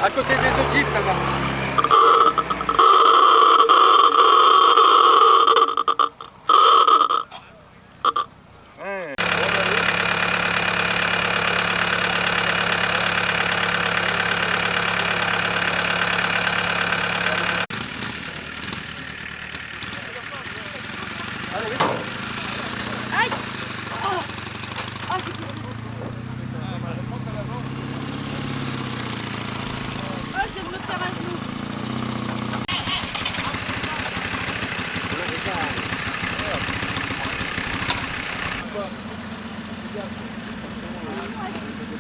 À côté des ogives là-bas. Aïe! Oh! Ah, j'ai plus. Oh, je viens de me faire un genou.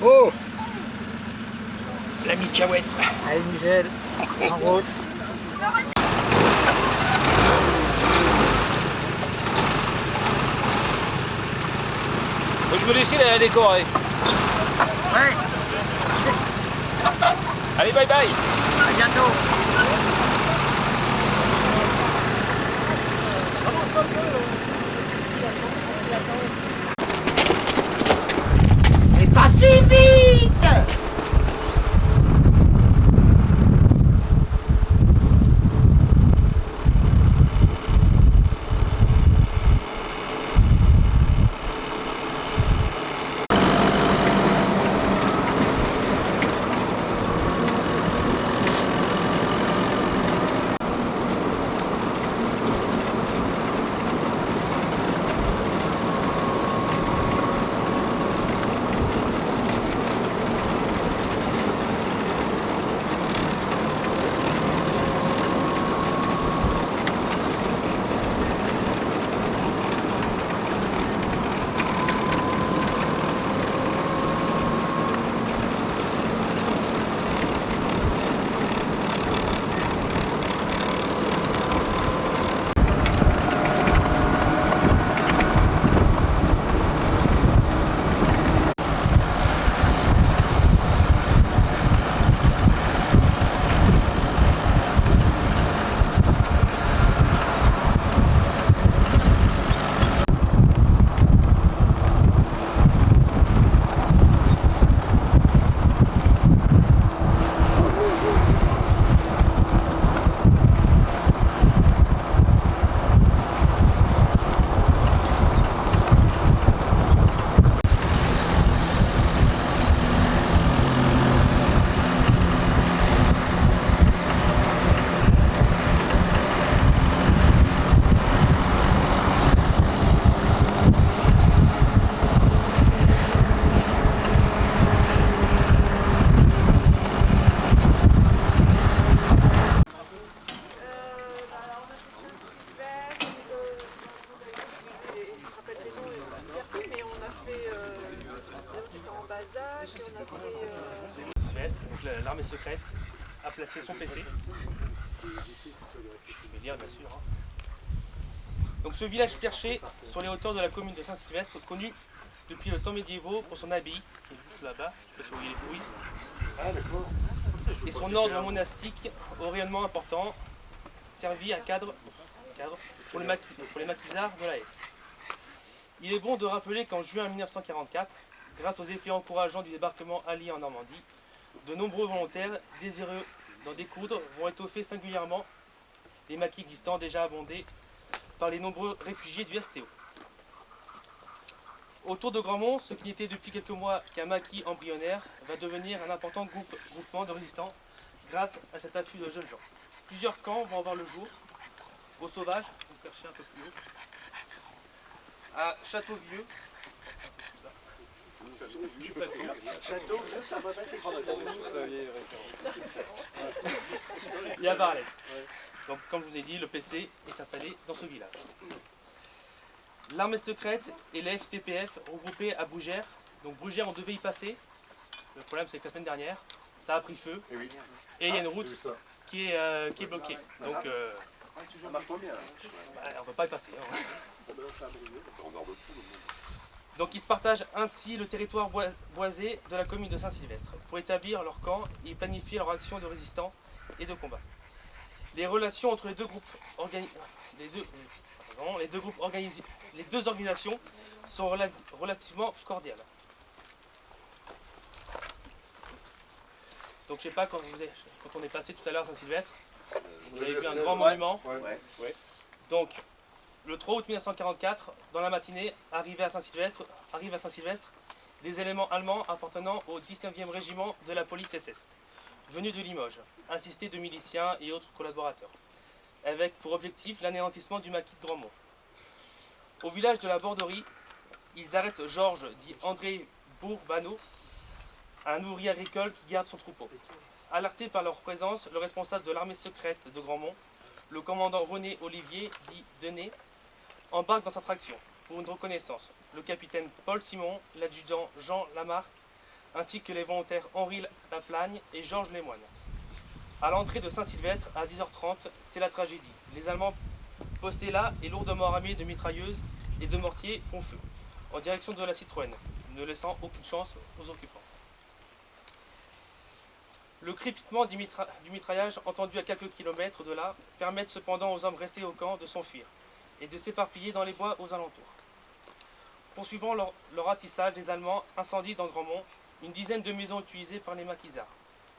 Oh! La Micaouette. Allez Michel, en route. Je me décide à la décorer. Ouais. Allez, bye bye. À bientôt. Mais pas si vite! Donc l'armée secrète a placé son PC. Je vais lire bien sûr. Donc ce village perché sur les hauteurs de la commune de Saint-Sylvestre, connu depuis le temps médiévaux pour son abbaye, qui est juste là-bas, je ne sais pas si vous voyez les fouilles, et son ordre monastique au rayonnement important, servi à cadre pour les maquisards de la Hesse. Il est bon de rappeler qu'en juin 1944, grâce aux effets encourageants du débarquement allié en Normandie, de nombreux volontaires désireux d'en découdre vont étoffer singulièrement les maquis existants déjà abondés par les nombreux réfugiés du STO. Autour de Grandmont, ce qui n'était depuis quelques mois qu'un maquis embryonnaire va devenir un important groupement de résistants grâce à cet afflux de jeunes gens. Plusieurs camps vont avoir le jour, au Sauvage, vous perchez un peu plus haut, à Châteauvieux, et à Bar-Arlette. Donc, comme je vous ai dit, le PC est installé dans ce village. L'armée secrète et la FTPF regroupés à Brugère. Donc Brugère, on devait y passer. Le problème, c'est que la semaine dernière, ça a pris feu. Et il y a une route qui est bloquée. Donc, Ça marche pas bien. on ne peut pas y passer. Hein. Donc ils se partagent ainsi le territoire boisé de la commune de Saint-Sylvestre pour établir leur camp et planifier leur action de résistance et de combat. Les relations entre les deux organisations sont relativement cordiales. Donc je sais pas, quand on est passé tout à l'heure à Saint-Sylvestre, vous avez vu un grand monument. Ouais. Donc le 3 août 1944, dans la matinée, arrivent à Saint-Sylvestre des éléments allemands appartenant au 19e régiment de la police SS, venus de Limoges, assistés de miliciens et autres collaborateurs, avec pour objectif l'anéantissement du maquis de Grandmont. Au village de la Borderie, ils arrêtent Georges, dit André Bourbano, un ouvrier agricole qui garde son troupeau. Alerté par leur présence, le responsable de l'armée secrète de Grandmont, le commandant René Olivier, dit Denet, embarque dans sa traction pour une reconnaissance. Le capitaine Paul Simon, l'adjudant Jean Lamarck, ainsi que les volontaires Henri Laplagne et Georges Lemoine. À l'entrée de Saint-Sylvestre, à 10h30, c'est la tragédie. Les Allemands postés là et lourdement armés de mitrailleuses et de mortiers font feu, en direction de la Citroën, ne laissant aucune chance aux occupants. Le crépitement du mitraillage entendu à quelques kilomètres de là permet cependant aux hommes restés au camp de s'enfuir et de s'éparpiller dans les bois aux alentours. Poursuivant leur ratissage, les Allemands incendient dans Grandmont une dizaine de maisons utilisées par les maquisards.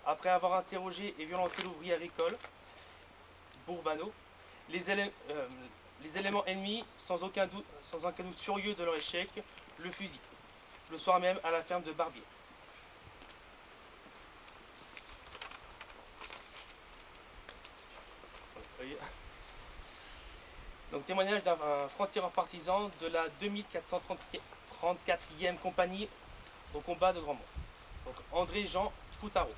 Après avoir interrogé et violenté l'ouvrier agricole, Bourbano, les éléments ennemis, sans aucun doute furieux de leur échec, le fusillent, le soir même à la ferme de Barbier. Donc témoignage d'un franc-tireur partisan de la 2434e compagnie au combat de Grandmont. Donc André-Jean Poutaro.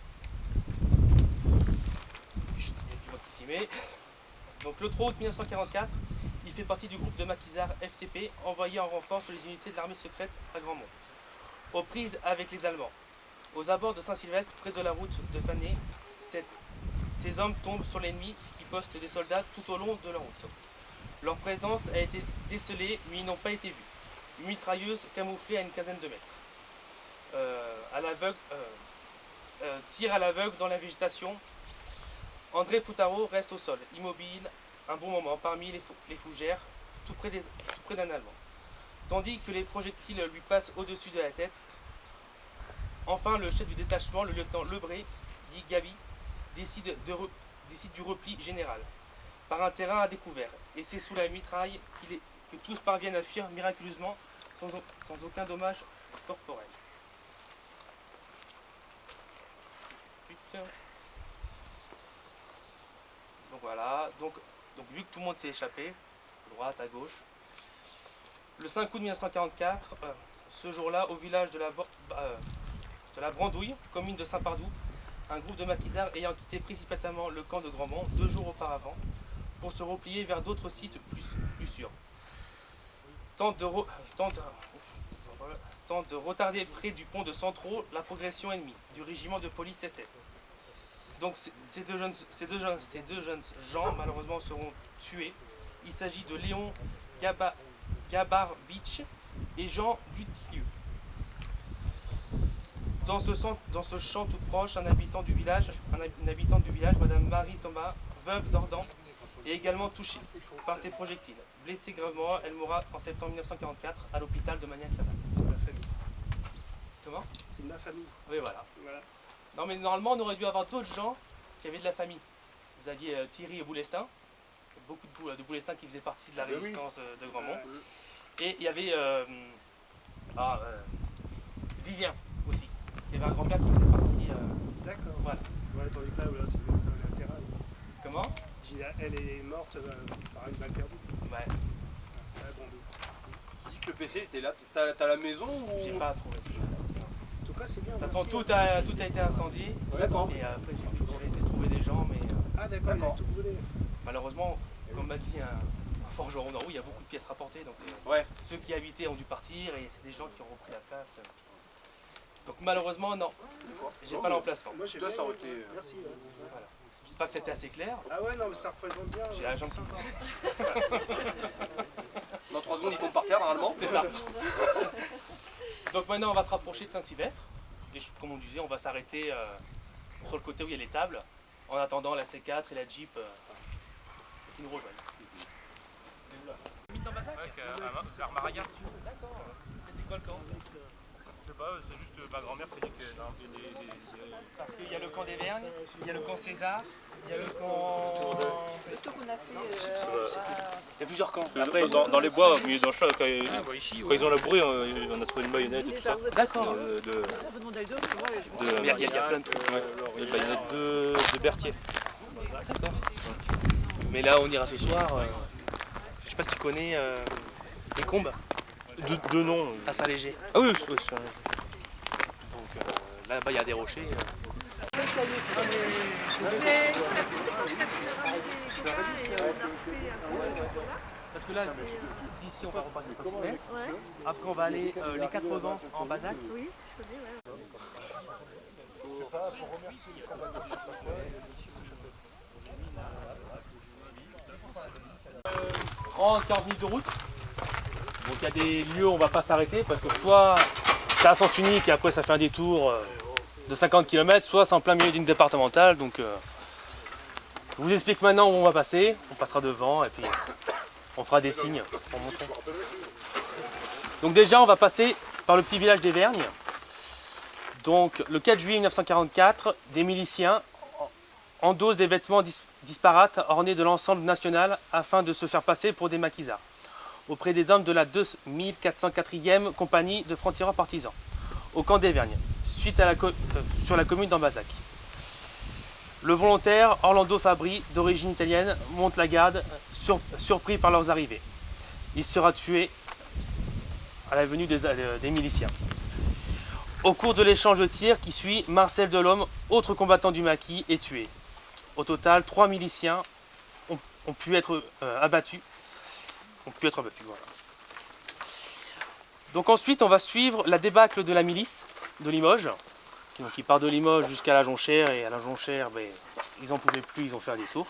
Donc le 3 août 1944, il fait partie du groupe de maquisards FTP envoyé en renfort sur les unités de l'armée secrète à Grandmont, aux prises avec les Allemands. Aux abords de Saint-Sylvestre, près de la route de Fanay, ces hommes tombent sur l'ennemi qui poste des soldats tout au long de leur route. Leur présence a été décelée, mais ils n'ont pas été vus. Une mitrailleuse camouflée à une quinzaine de mètres. Tire à l'aveugle dans la végétation. André Poutaro reste au sol, immobile, un bon moment, parmi les fougères, tout près d'un Allemand. Tandis que les projectiles lui passent au-dessus de la tête. Enfin, le chef du détachement, le lieutenant Lebré, dit Gabi, décide du repli général, par un terrain à découvert. Et c'est sous la mitraille que tous parviennent à fuir miraculeusement, sans aucun dommage corporel. Donc voilà, donc vu que tout le monde s'est échappé, à droite, à gauche, le 5 août 1944, ce jour-là, au village de la Brandouille, commune de Saint-Pardoux, un groupe de maquisards ayant quitté précipitamment le camp de Grandmont 2 jours auparavant pour se replier vers d'autres sites plus sûrs. Tente de retarder près du pont de Centraux la progression ennemie du régiment de police SS. Donc ces deux jeunes gens malheureusement seront tués. Il s'agit de Léon Gabarbitch et Jean Dutilleux. Dans ce champ tout proche, une habitante du village, Madame Marie Thomas, veuve d'Ordan, est également touchée par ces projectiles. Blessée gravement, elle mourra en septembre 1944 à l'hôpital de Magnac-Laval. C'est ma famille. Comment? C'est de ma famille. Oui, voilà. Voilà. Non, mais normalement, on aurait dû avoir d'autres gens qui avaient de la famille. Vous aviez Thierry et Boulestin, beaucoup de Boulestin qui faisaient partie de la résistance de Grandmont. Et il y avait Vivien aussi, qui avait un grand-père qui faisait partie. D'accord. Voilà. Ouais, tandis que là, voilà, c'est le collatéral. Comment? Elle est morte par une balle perdue. Ouais, Ah, bon, Tu dis que le PC était là, t'as la maison ou... j'ai pas trouvé. en tout cas, c'est bien. De toute façon, merci, tout a été incendié. D'accord. Et après, j'ai essayé de trouver des gens, mais Ah, d'accord, il a tout brûlé. malheureusement, comme m'a dit un forgeron d'en haut, il y a beaucoup de pièces rapportées. Donc Ouais. ceux qui habitaient ont dû partir et c'est des gens qui ont repris la place. Donc malheureusement, non. J'ai Non, pas mais l'emplacement. Moi, j'ai Toi, bien ça aurait aimé. été- Merci. Ouais. Voilà. J'espère que c'était assez clair. Ah ouais, non, mais ça représente bien. J'ai ouais, la c'est jambe sympa. Dans 3 secondes, il tombe par terre, normalement. C'est ça. Donc maintenant, on va se rapprocher de Saint-Sylvestre. Et comme on disait, on va s'arrêter sur le côté où il y a les tables, en attendant la C4 et la Jeep qui nous rejoignent. Dans Bazac Vers Maraga. D'accord. C'était quoi le camp? Je sais pas, c'est juste ma grand-mère qui dit que non, Parce qu'il y a le camp des Vergnes, il y a le camp César, il y a le camp... Ce qu'on a fait Il y a plusieurs camps. après, dans les bois, au milieu d'un champ, quand ils ont labouré, on a trouvé une baïonnette et tout ça. D'accord. Ça peut demander à deux, parce que moi, je Mais il y a plein de trucs. Ouais, une baïonnette de Berthier. D'accord. Mais là, on ira ce soir. Je sais pas si tu connais les combes Deux noms. à Saint-Léger. Ah oui, oui. Donc là-bas, il y a des rochers. Parce que là, d'ici, on va repartir sur Saint-Sylvestre. Après, on va aller les 80 en Bazac. Oui, je connais, ouais. En 40 minutes de route. Donc il y a des lieux où on va pas s'arrêter parce que soit c'est à sens unique et après ça fait un détour de 50 km, soit c'est en plein milieu d'une départementale. Donc je vous explique maintenant où on va passer. On passera devant et puis on fera des signes pour montrer. Donc déjà on va passer par le petit village des Vergnes. Donc le 4 juillet 1944, des miliciens endossent des vêtements disparates ornés de l'ensemble national afin de se faire passer pour des maquisards auprès des hommes de la 2404e compagnie de francs-tireurs partisans au camp des Vergnes, sur la commune d'Ambazac. Le volontaire Orlando Fabri, d'origine italienne, monte la garde, surpris par leurs arrivées. Il sera tué à la venue des miliciens. Au cours de l'échange de tirs qui suit, Marcel Delhomme, autre combattant du maquis, est tué. Au total, 3 miliciens ont pu être abattus. Voilà. Donc ensuite, on va suivre la débâcle de la milice de Limoges. Donc il part de Limoges jusqu'à la Jonchère, et à la Jonchère, ils n'en pouvaient plus, ils ont fait un détour.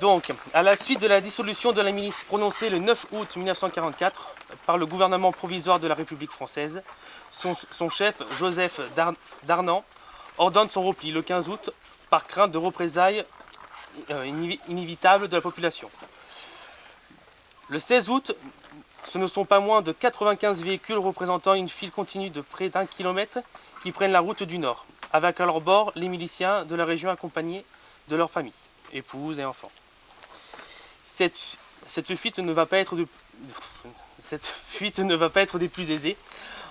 Donc, à la suite de la dissolution de la milice prononcée le 9 août 1944 par le gouvernement provisoire de la République française, son chef, Joseph Darnan, ordonne son repli le 15 août par crainte de représailles inévitables de la population. Le 16 août, ce ne sont pas moins de 95 véhicules représentant une file continue de près d'1 kilomètre qui prennent la route du Nord, avec à leur bord les miliciens de la région accompagnés de leurs familles, épouses et enfants. Cette fuite ne va pas être des plus aisées.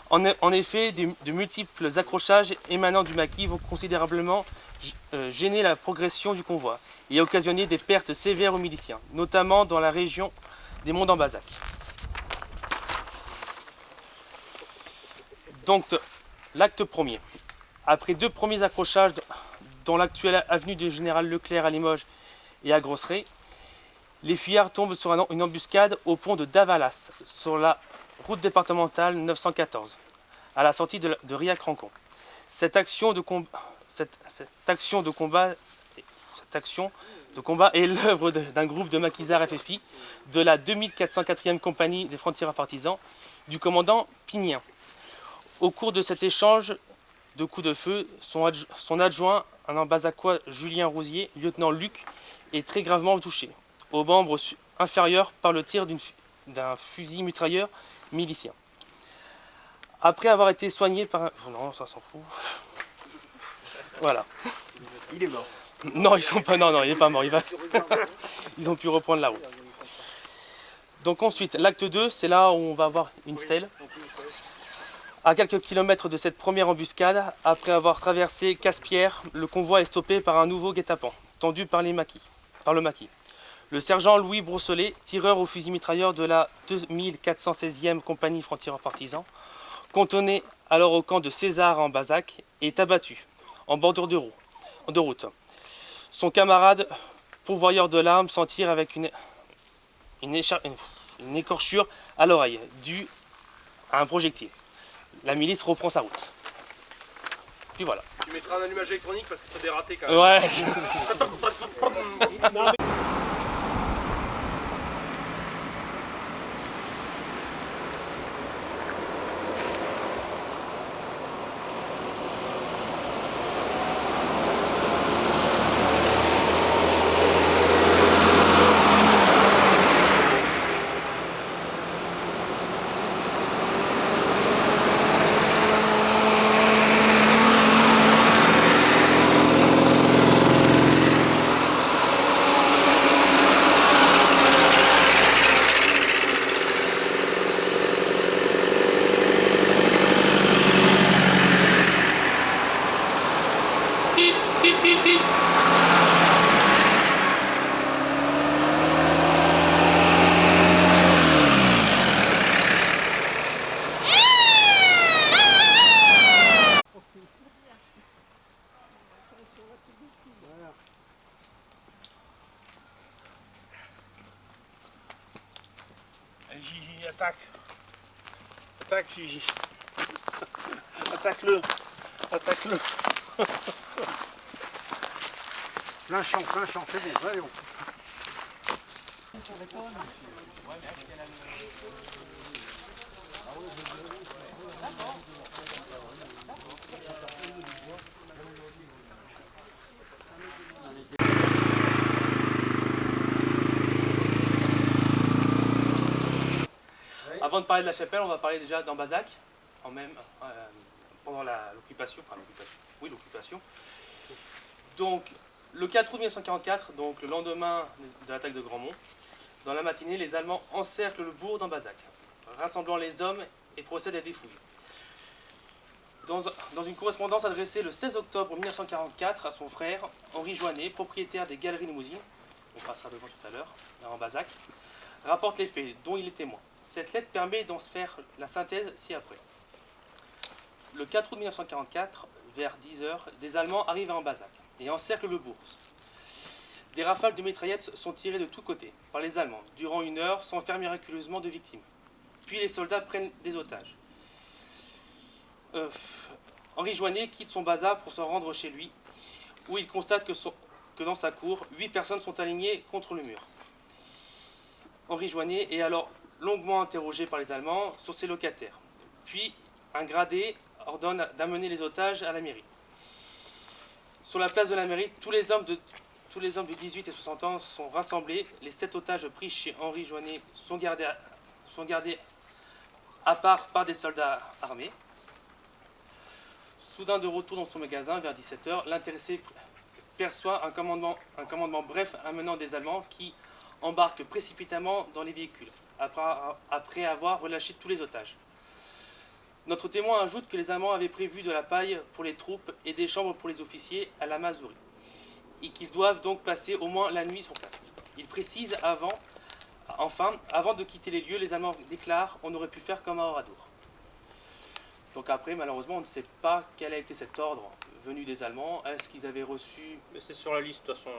En effet, de multiples accrochages émanant du maquis vont considérablement gêner la progression du convoi et occasionner des pertes sévères aux miliciens, notamment dans la région des monts d'Ambazac. Donc, l'acte premier. Après 2 premiers accrochages dans l'actuelle avenue du Général Leclerc à Limoges et à Grosseray, les fuyards tombent sur une embuscade au pont de Davalas, sur la route départementale 914, à la sortie de Riac-Rancon. Cette action de combat cette action de combat est l'œuvre d'un groupe de maquisards FFI de la 2404e compagnie des francs-tireurs partisans du commandant Pignien. Au cours de cet échange de coups de feu, son adjoint, un ambazacois Julien Rousier, lieutenant Luc, est très gravement touché au membre inférieur par le tir d'un fusil mitrailleur milicien. Après avoir été soigné par un... Non, ça s'en fout. Voilà. Il est mort. Non, ils sont pas. Non, il est pas mort. Ils ont pu reprendre la route. Donc ensuite, l'acte 2, c'est là où on va avoir une stèle. À quelques kilomètres de cette première embuscade, après avoir traversé Caspierre, le convoi est stoppé par un nouveau guet-apens, tendu par le maquis. Le sergent Louis Brosselet, tireur au fusil mitrailleur de la 2416e compagnie francs-tireurs partisans, cantonné alors au camp de César en Bazac, est abattu en bordure de route. Son camarade, pourvoyeur de l'arme, s'en tire avec une écorchure à l'oreille, due à un projectile. La milice reprend sa route. Puis voilà. Tu mettras un allumage électronique parce que t'as des ratés quand même. Ouais. Gigi, attaque. Attaque, Gigi. Attaque-le. Attaque-le. Plein champ, c'est bon, voyons. Avant de parler de la chapelle, on va parler déjà d'Ambazac, pendant l'occupation. Donc, le 4 août 1944, donc le lendemain de l'attaque de Grandmont, dans la matinée, les Allemands encerclent le bourg d'Ambazac, rassemblant les hommes et procèdent à des fouilles. Dans une correspondance adressée le 16 octobre 1944 à son frère, Henri Joannet, propriétaire des Galeries Limousines, on passera devant tout à l'heure, à Ambazac, rapporte les faits dont il est témoin. Cette lettre permet d'en faire la synthèse ci-après. Le 4 août 1944, vers 10h, des Allemands arrivent à Ambazac et encerclent le bourg. Des rafales de mitraillettes sont tirées de tous côtés par les Allemands durant une heure sans faire miraculeusement de victimes. Puis les soldats prennent des otages. Henri Joannet quitte son bazar pour se rendre chez lui, où il constate que dans sa cour, 8 personnes sont alignées contre le mur. Henri Joannet est alors longuement interrogé par les Allemands sur ses locataires. Puis, un gradé ordonne d'amener les otages à la mairie. Sur la place de la mairie, tous les hommes de 18 et 60 ans sont rassemblés. Les 7 otages pris chez Henri Joannet sont gardés à part par des soldats armés. Soudain de retour dans son magasin, vers 17h, l'intéressé perçoit un commandement bref amenant des Allemands qui embarquent précipitamment dans les véhicules, après avoir relâché tous les otages. Notre témoin ajoute que les Allemands avaient prévu de la paille pour les troupes et des chambres pour les officiers à la Mazourie, et qu'ils doivent donc passer au moins la nuit sur place. Il précise avant de quitter les lieux, les Allemands déclarent « on aurait pu faire comme à Oradour ». Donc après, malheureusement, on ne sait pas quel a été cet ordre venu des Allemands. Est-ce qu'ils avaient reçu... Mais c'était sur la liste, de toute façon,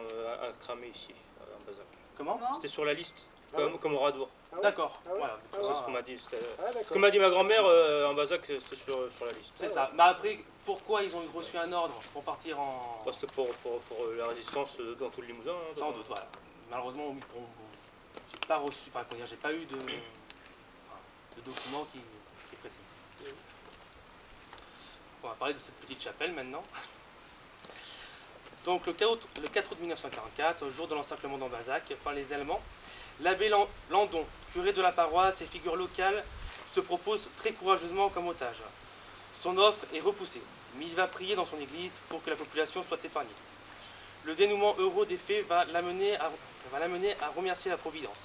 à cramer ici, à Ambazac. Comment ? C'était sur la liste, comme au Radour. D'accord, Ah ouais. voilà. C'est ce qu'on m'a dit. Ah, Ce d'accord. que m'a dit ma grand-mère, en Bazac, c'était sur la liste. C'est ça. Mais après, pourquoi ils ont reçu un ordre pour partir en... Enfin, c'était pour la résistance dans tout le Limousin. Hein, Sans doute, voilà. Malheureusement, j'ai pas reçu, enfin, comment dire, j'ai pas eu de document qui précise. On va parler de cette petite chapelle maintenant. Donc le 4 août 1944, jour de l'encerclement d'Ambazac par les Allemands, l'abbé Landon, curé de la paroisse et figure locale, se propose très courageusement comme otage. Son offre est repoussée, mais il va prier dans son église pour que la population soit épargnée. Le dénouement heureux des faits va l'amener à remercier la Providence,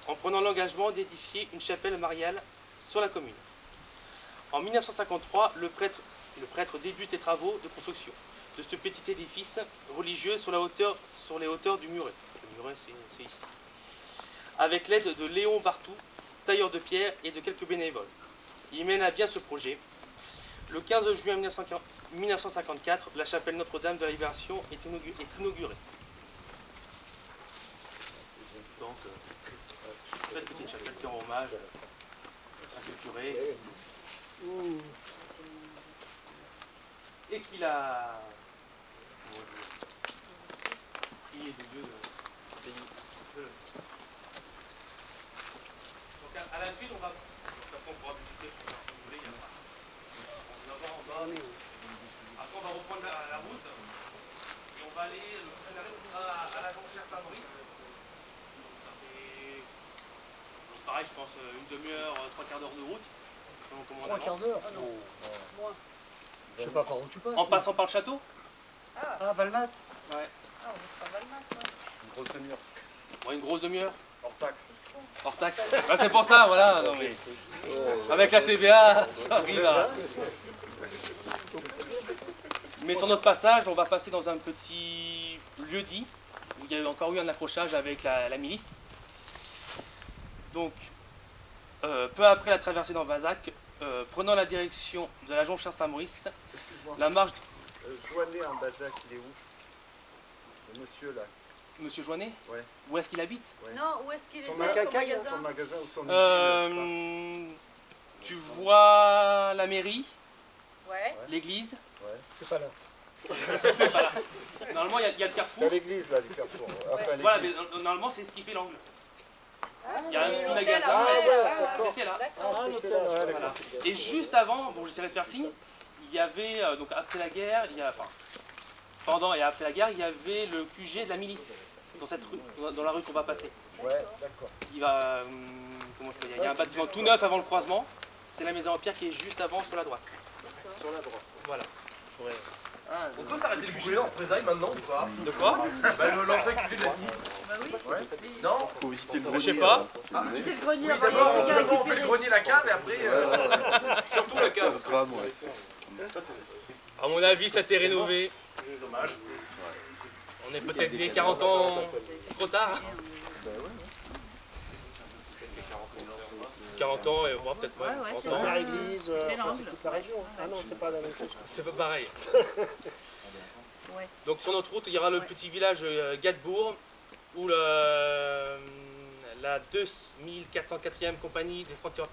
en prenant l'engagement d'édifier une chapelle mariale sur la commune. En 1953, le prêtre débute les travaux de construction de ce petit édifice religieux sur les hauteurs du Muret. Le Muret, c'est ici. Avec l'aide de Léon Bartou, tailleur de pierre, et de quelques bénévoles. Il mène à bien ce projet. Le 15 juin 1954, la chapelle Notre-Dame de la Libération est inaugurée. Donc, cette petite chapelle qui rend hommage à ce curé. Et qu'il a... Il est de Dieu de... Donc à la suite, on va... Après, on pourra visiter, je sais pas, si vous voulez, il y a... On va voir en bas. Après, on va reprendre la route. Et on va aller... Le prochain arrêt, ce sera à la Jonchère Saint-Maurice. Donc ça fait... Donc, pareil, je pense, une demi-heure, 3/4 d'heure de route. Selon comment on avance. 3/4 d'heure. Ah non, moins. Je sais pas par où tu passes. En passant par le château. Ah, Valmat. Ouais. Ah, on va pas Valmat, ouais. Une grosse demi-heure. Ouais, une grosse demi-heure. Hors taxe. Hors taxe. Ah, c'est pour ça, voilà. Non, mais... Avec la TVA, ça arrive à... Mais sur notre passage, on va passer dans un petit lieu-dit où il y a encore eu un accrochage avec la milice. Donc, peu après la traversée d'Ambazac, prenant la direction de la Jonchère Saint-Maurice, Excuse-moi. la marche... Joannet en Bazac, il est où? Le monsieur là. Monsieur Joannet, Ouais. où est-ce qu'il habite? Ouais. Non, où est-ce qu'il est Son né, son magasin? Son magasin ou son usine, je sais Tu vois la mairie, Ouais. l'église. pas. Ouais. C'est pas là. C'est pas là. Normalement, il y a le carrefour. T'as l'église là du carrefour. Enfin, Voilà, mais l'église. normalement, c'est ce qui fait l'angle. Ah, Il y a un eu petit l'hôtel magasin. après, Ah, ouais, d'accord. C'était là. D'accord. Ah, c'était là, ouais, Voilà. d'accord. Et juste avant, bon, j'essaierai de faire signe, il y avait, donc après la guerre, pendant et après la guerre, il y avait le QG de la milice dans cette rue, dans la rue qu'on va passer. Ouais, d'accord. Il va, comment je peux dire, il y a un bâtiment tout neuf avant le croisement. C'est la maison en pierre qui est juste avant sur la droite. Sur la droite. Voilà. Ah, On peut s'arrêter le bouger en représailles maintenant ou pas? De quoi? L'ancien QG de la police. Bah oui. Non? faut visiter le Je sais pas. C'était le grenier Oui, avant, d'abord il y a on fait le grenier, la cave et après... surtout la cave. À mon avis, ça a été rénové. Dommage. On est peut-être des 40 ans trop tard. 40 ans et voire peut-être même 30 C'est ans. la église, Quel enfin, angle? c'est toute la région. Ah non, c'est pas la même chose. C'est pas pareil. Ouais. Donc sur notre route, il y aura le petit village Gadebourg où la 2404e compagnie des francs-tireurs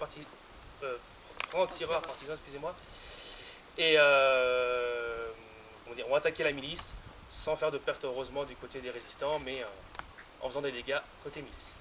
partisans, excusez-moi, et comment dire, ont attaqué la milice sans faire de perte heureusement du côté des résistants, mais en faisant des dégâts côté milice.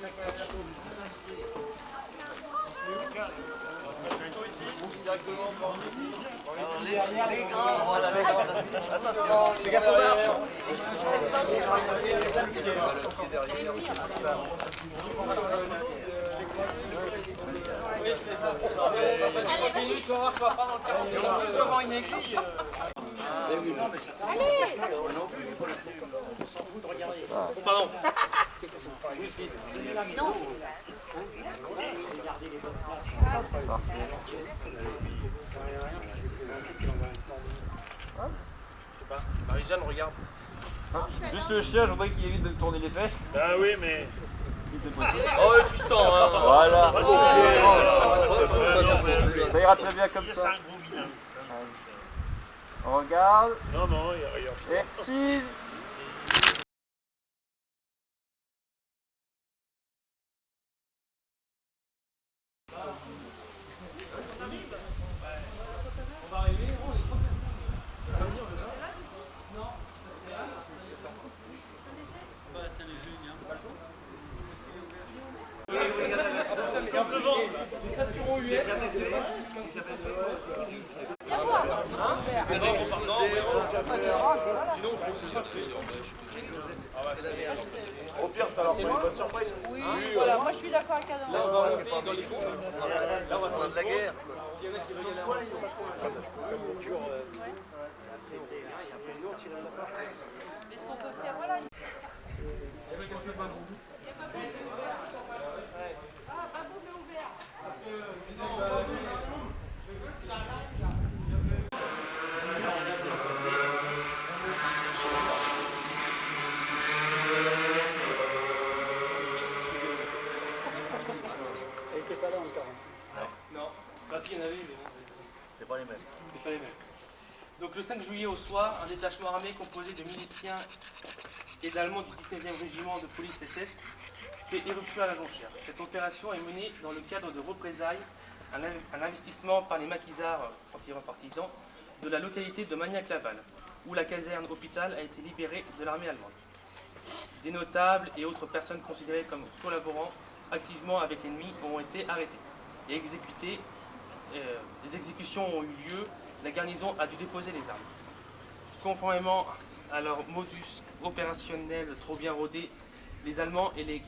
Les grands, voilà les grands. Attention, les gars, devant une aiguille. Pardon. Marie-Jeanne, regarde. Juste le chien, je voudrais qu'il évite de me tourner les fesses. Ah oui, mais. Si c'est possible. Oh, Tristan, hein. Voilà. Ça Ça ira très bien comme C'est ça. un gros vilain. On regarde. Non, non, il n'y a rien. Et cheese. Au pire, ça leur fait une bonne surprise. Oui, voilà, moi je suis d'accord avec Adam. Là, on va rester dans les comptes. Là, on va On a de la guerre. Est-ce qu'on peut faire, voilà. Non. Bah si, il y en avait, mais bon. C'est pas les mêmes. C'est pas les mêmes. Donc le 5 juillet au soir, un détachement armé composé de miliciens et d'Allemands du 19e régiment de police SS fait éruption à la Jonchère. Cette opération est menée dans le cadre de représailles, un investissement par les maquisards anti-partisans de la localité de Magnac-Laval, où la caserne hôpital a été libérée de l'armée allemande. Des notables et autres personnes considérées comme collaborant activement avec l'ennemi ont été arrêtés et exécutés. Des exécutions ont eu lieu, la garnison a dû déposer les armes. Conformément à leur modus opérationnel trop bien rodé, les Allemands et les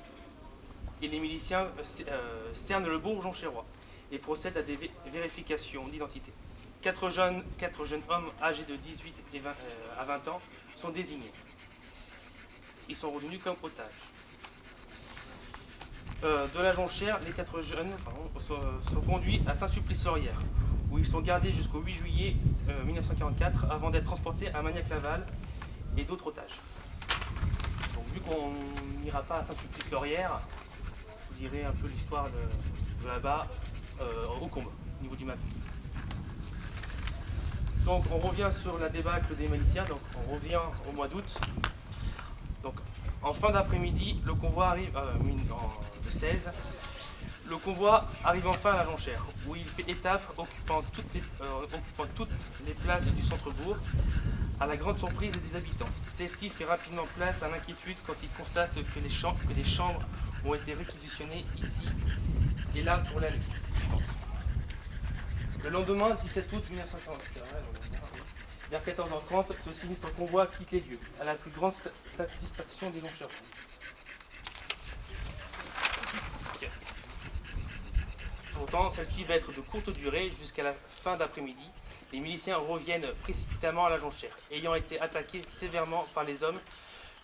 miliciens cernent le bourg jonchérois et procèdent à des vérifications d'identité. Quatre jeunes hommes âgés de 18 à 20 ans sont désignés. Ils sont retenus comme otages. De la Jonchère, les 4 jeunes sont conduits à Saint-Sulpice-Laurière, où ils sont gardés jusqu'au 8 juillet 1944 avant d'être transportés à Magnac-Laval et d'autres otages. Donc, vu qu'on n'ira pas à Saint-Sulpice-Laurière, je vous dirai un peu l'histoire de là-bas au combat, au niveau du map. Donc on revient sur la débâcle des miliciens, donc on revient au mois d'août. Donc en fin d'après-midi, le convoi arrive, le 16, le convoi arrive enfin à la Jonchère, où il fait étape occupant toutes les places du centre-bourg, à la grande surprise des habitants. Celle-ci fait rapidement place à l'inquiétude quand ils constatent que des chambres ont été réquisitionnées ici et là pour la nuit. Le lendemain, 17 août 1944, vers 14h30, ce sinistre convoi quitte les lieux, à la plus grande satisfaction des Jonchères. Pourtant, celle-ci va être de courte durée jusqu'à la fin d'après-midi. Les miliciens reviennent précipitamment à la Jonchère, ayant été attaqués sévèrement par les hommes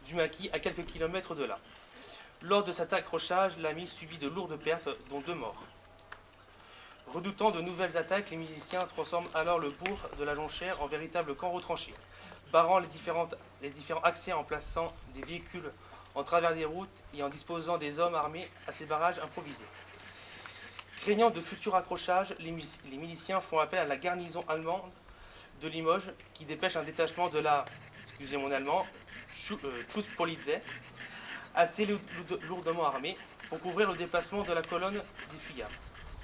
du maquis à quelques kilomètres de là. Lors de cet accrochage, l'ami subit de lourdes pertes, dont 2 morts. Redoutant de nouvelles attaques, les miliciens transforment alors le bourg de la Jonchère en véritable camp retranché, barrant les différents accès en plaçant des véhicules en travers des routes et en disposant des hommes armés à ces barrages improvisés. Craignant de futurs accrochages, les miliciens font appel à la garnison allemande de Limoges qui dépêche un détachement de la, excusez mon allemand, Schutzpolizei, assez lourdement armé, pour couvrir le déplacement de la colonne des fuyards,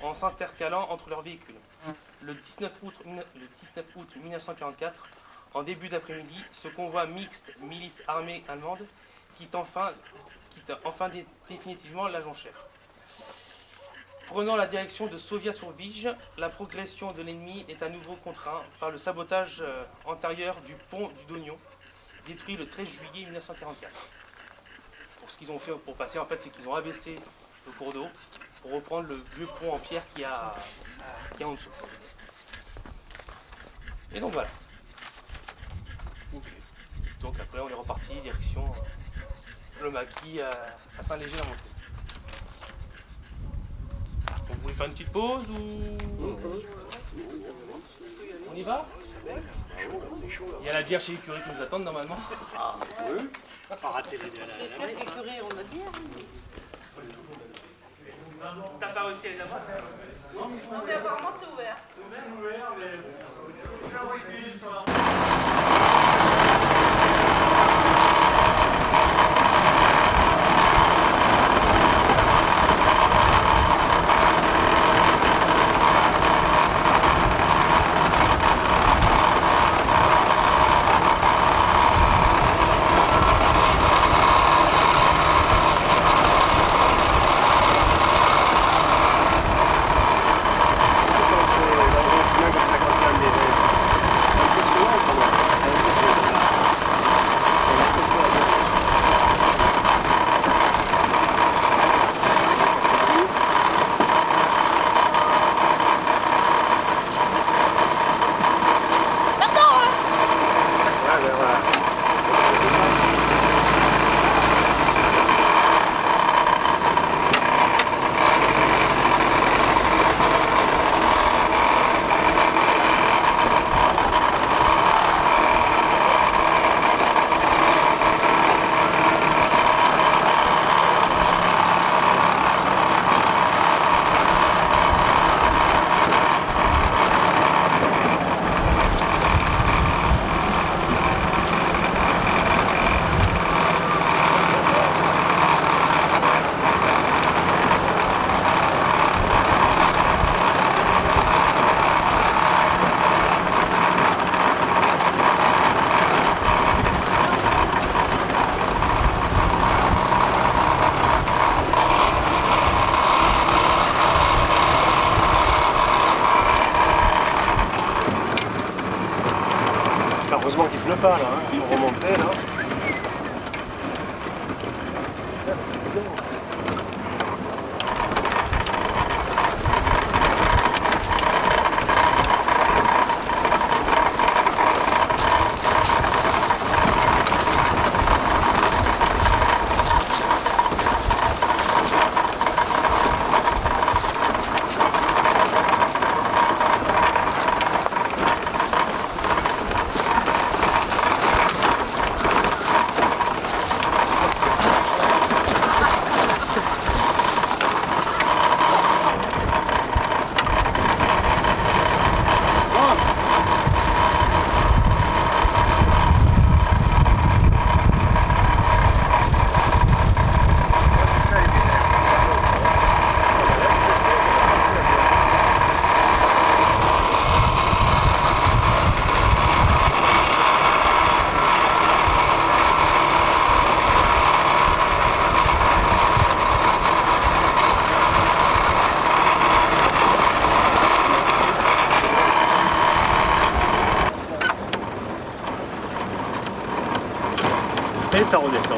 en s'intercalant entre leurs véhicules. Le 19 août 1944, en début d'après-midi, ce convoi mixte milice armée allemande quitte quitte enfin définitivement la jonchère. Prenant la direction de Sovia-sur-Vige, la progression de l'ennemi est à nouveau contrainte par le sabotage antérieur du pont du Dognon, détruit le 13 juillet 1944. Ce qu'ils ont fait pour passer, en fait, c'est qu'ils ont abaissé le cours d'eau pour reprendre le vieux pont en pierre qu'il y a en dessous. Et donc voilà. Donc après on est reparti direction le maquis à Saint-Léger-la-Montagne. Donc vous voulez faire une petite pause ou on y va? Il y a la bière chez l'écurie qui nous attend normalement. J'espère que l'écurie, on a bien. T'as pas réussi à les avoir? Mais apparemment, c'est ouvert. Heureusement qu'il pleut pas là, hein. Il remontait là. Et ça redescend.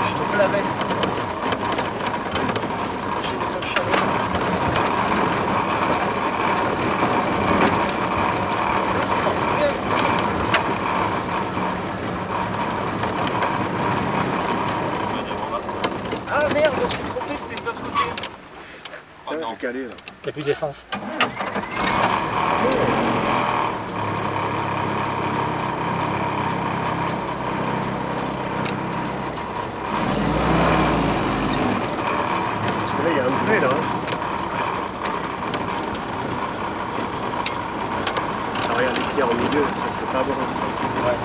Je tombe la veste. Ah merde, on s'est trompé, c'était de l'autre côté. J'ai calé là. T'as plus d'essence. Parce que là, il y a un pré là. Ah, regarde les pierres au milieu, ça c'est pas bon ça. Ouais.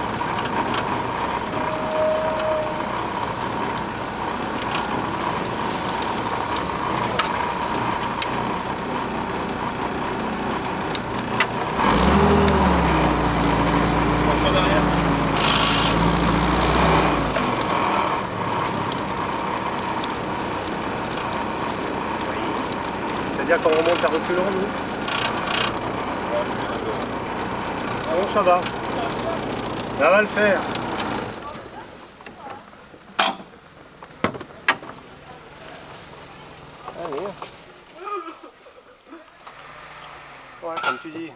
dire qu'on remonte à reculons, nous? Bon, ça va. Ça va le faire. Allez. Ouais, comme tu dis.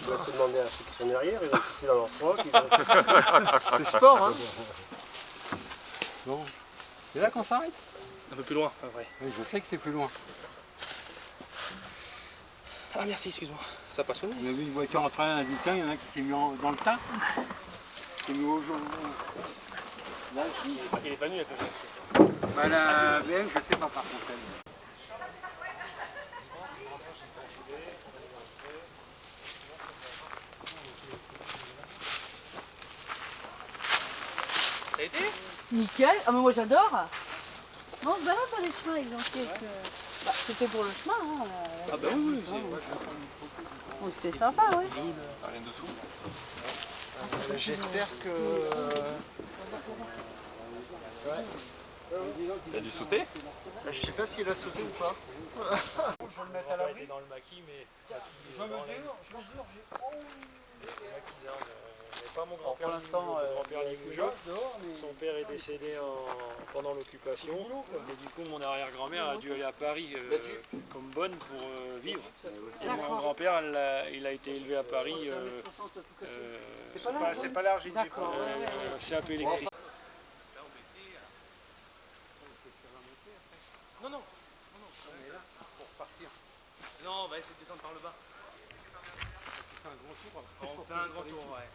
On va te demander à ceux qui sont derrière, ils ont pissé dans leur froc. C'est sport, hein. Bon. C'est là qu'on s'arrête? Un peu plus loin, après. Oui, je sais que c'est plus loin. Ah merci, excuse-moi. Ça n'a pas sonné. On a vu une voiture en train d'un tiens, il y en a un qui s'est mis dans le tas. Qui s'est mis au jour. Là, Il est pas venu, la bah, la BM, je sais pas par contre. Ça a été? Nickel. Ah mais moi j'adore. Non, on se balade dans les chemins, ils ont fait que... Bah, c'était pour le chemin, hein. Ah bah oui, Donc c'était sympa, oui. Rien dessous. J'espère que... Il a dû sauter. Je sais pas s'il a sauté ou pas. Je vais le mettre à l'abri. Dans le maquis, mais je mesure, pas mon grand-père. Pour l'instant, grand-père Limoujat. Son père est décédé pendant l'occupation. Et du coup, mon arrière-grand-mère a dû aller à Paris comme bonne pour vivre. Et mon grand-père, il a été élevé à Paris. C'est pas large, il dit. C'est un peu électrique. Non, non. On est là pour partir. Non, on va essayer de descendre par le bas. On fait un grand tour, ouais.